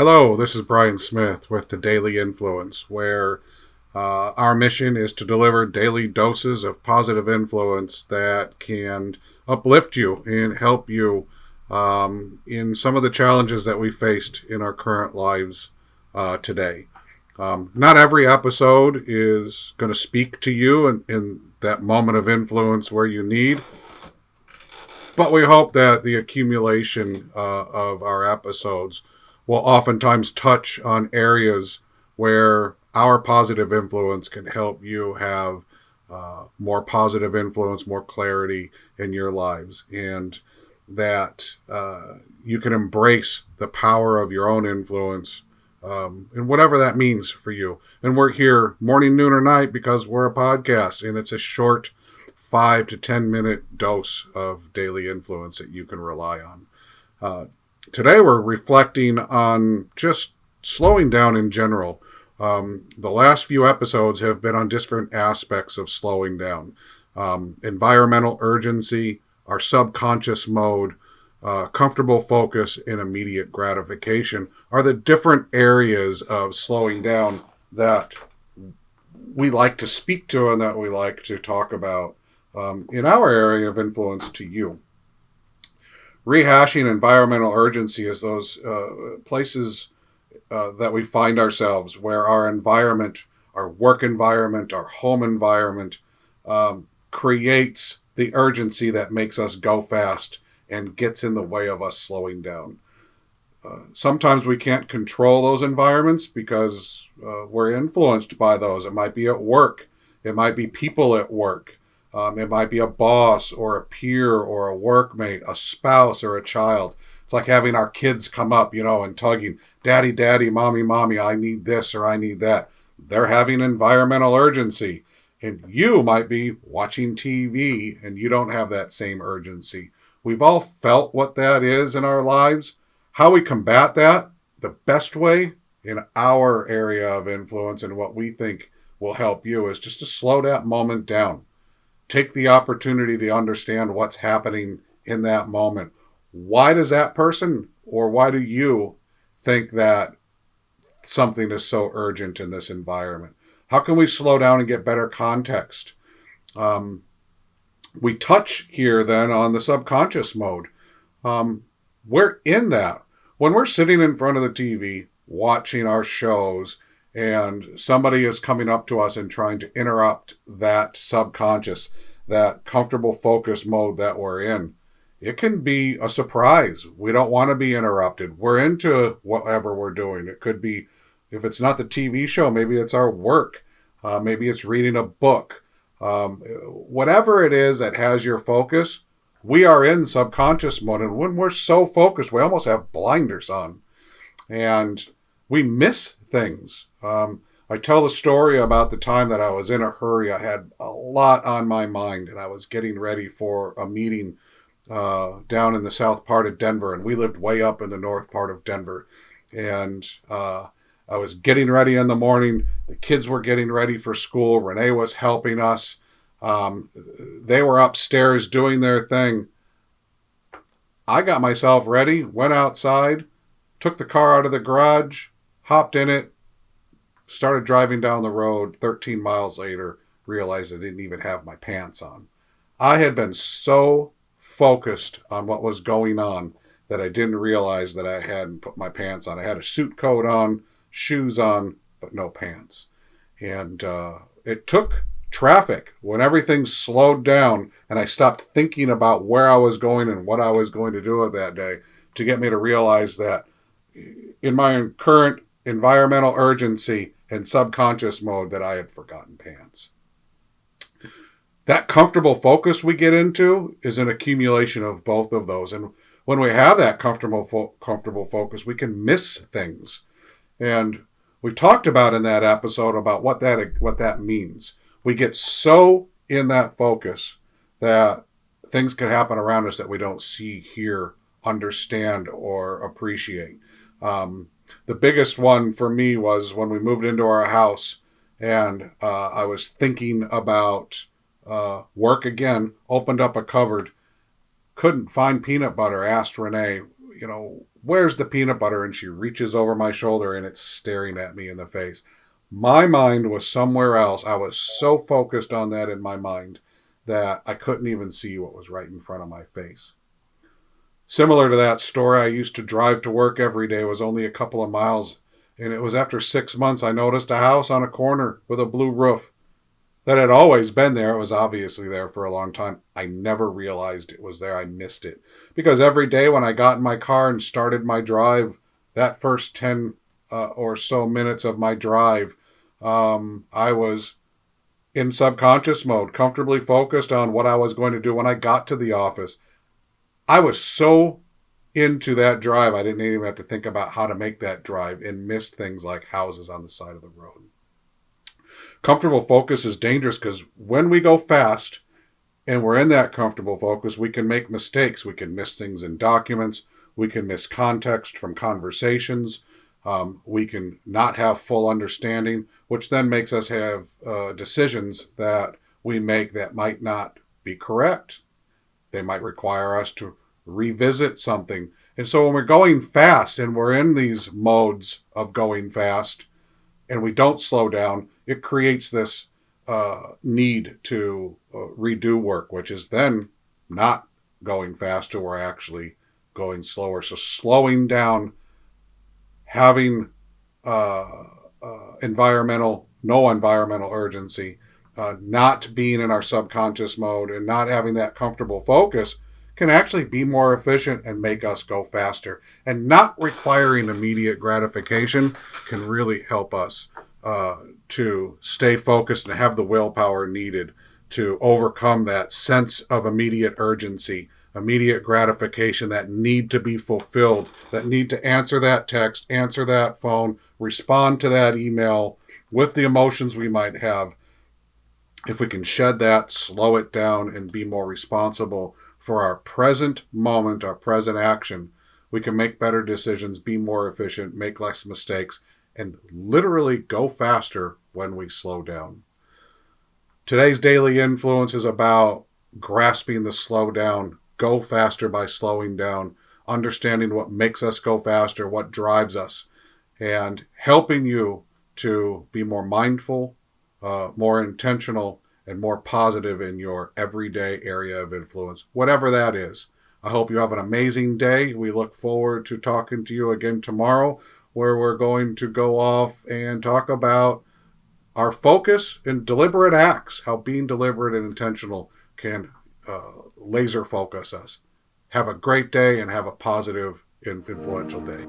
Hello, this is Brian Smith with the Daily Influence, where our mission is to deliver daily doses of positive influence that can uplift you and help you in some of the challenges that we faced in our current lives today. Not every episode is going to speak to you in that moment of influence where you need, but we hope that the accumulation of our episodes will oftentimes touch on areas where our positive influence can help you have more positive influence, more clarity in your lives, and that you can embrace the power of your own influence and whatever that means for you. And we're here morning, noon, or night because we're a podcast, and it's a short 5 to 10 minute dose of daily influence that you can rely on. Today we're reflecting on just slowing down in general. The last few episodes have been on different aspects of slowing down. Environmental urgency, our subconscious mode, comfortable focus, and immediate gratification are the different areas of slowing down that we like to speak to and that we like to talk about in our area of influence to you. Rehashing environmental urgency is those places that we find ourselves where our environment, our work environment, our home environment creates the urgency that makes us go fast and gets in the way of us slowing down. Sometimes we can't control those environments because we're influenced by those. It might be at work. It might be people at work. It might be a boss or a peer or a workmate, a spouse or a child. It's like having our kids come up, and tugging, "Daddy, Daddy, Mommy, Mommy, I need this or I need that." They're having environmental urgency. And you might be watching TV and you don't have that same urgency. We've all felt what that is in our lives. How we combat that, the best way in our area of influence and what we think will help you is just to slow that moment down. Take the opportunity to understand what's happening in that moment. Why does that person or why do you think that something is so urgent in this environment? How can we slow down and get better context? We touch here then on the subconscious mode. We're in that. When we're sitting in front of the TV, watching our shows, and somebody is coming up to us and trying to interrupt that subconscious, that comfortable focus mode that we're in, it can be a surprise. We don't want to be interrupted. We're into whatever we're doing. It could be, if it's not the TV show, maybe it's our work. Maybe it's reading a book. Whatever it is that has your focus, we are in subconscious mode. And when we're so focused, we almost have blinders on. And we miss things. I tell the story about the time that I was in a hurry. I had a lot on my mind, and I was getting ready for a meeting down in the south part of Denver, and we lived way up in the north part of Denver. And I was getting ready in the morning. The kids were getting ready for school. Renee was helping us. They were upstairs doing their thing. I got myself ready, went outside, took the car out of the garage, hopped in it, started driving down the road. 13 miles later, realized I didn't even have my pants on. I had been so focused on what was going on that I didn't realize that I hadn't put my pants on. I had a suit coat on, shoes on, but no pants. And it took traffic when everything slowed down and I stopped thinking about where I was going and what I was going to do with that day to get me to realize that in my current environmental urgency and subconscious mode that I had forgotten pants. That comfortable focus we get into is an accumulation of both of those. And when we have that comfortable focus, we can miss things. And we talked about in that episode about what that means. We get so in that focus that things can happen around us that we don't see, hear, understand, or appreciate. The biggest one for me was when we moved into our house and I was thinking about work again, opened up a cupboard, couldn't find peanut butter, asked Renee, Where's the peanut butter? And she reaches over my shoulder and it's staring at me in the face. My mind was somewhere else. I was so focused on that in my mind that I couldn't even see what was right in front of my face. Similar to that story, I used to drive to work every day. It was only a couple of miles. And it was after 6 months I noticed a house on a corner with a blue roof that had always been there. It was obviously there for a long time. I never realized it was there. I missed it. Because every day when I got in my car and started my drive, that first 10 or so minutes of my drive, I was in subconscious mode, comfortably focused on what I was going to do when I got to the office. I was so into that drive, I didn't even have to think about how to make that drive and missed things like houses on the side of the road. Comfortable focus is dangerous because when we go fast and we're in that comfortable focus, we can make mistakes. We can miss things in documents. We can miss context from conversations. We can not have full understanding, which then makes us have decisions that we make that might not be correct. They might require us to revisit something. And so when we're going fast and we're in these modes of going fast and we don't slow down, it creates this need to redo work, which is then not going faster. We're actually going slower. So slowing down, having no environmental urgency, not being in our subconscious mode and not having that comfortable focus can actually be more efficient and make us go faster. And not requiring immediate gratification can really help us to stay focused and have the willpower needed to overcome that sense of immediate urgency, immediate gratification, that need to be fulfilled, that need to answer that text, answer that phone, respond to that email with the emotions we might have. If we can shed that, slow it down, and be more responsible for our present moment, our present action, we can make better decisions, be more efficient, make less mistakes, and literally go faster when we slow down. Today's daily influence is about grasping the slow down, go faster by slowing down, understanding what makes us go faster, what drives us, and helping you to be more mindful, more intentional, and more positive in your everyday area of influence, whatever that is. I hope you have an amazing day. We look forward to talking to you again tomorrow, where we're going to go off and talk about our focus in deliberate acts, how being deliberate and intentional can laser focus us. Have a great day and have a positive, influential day.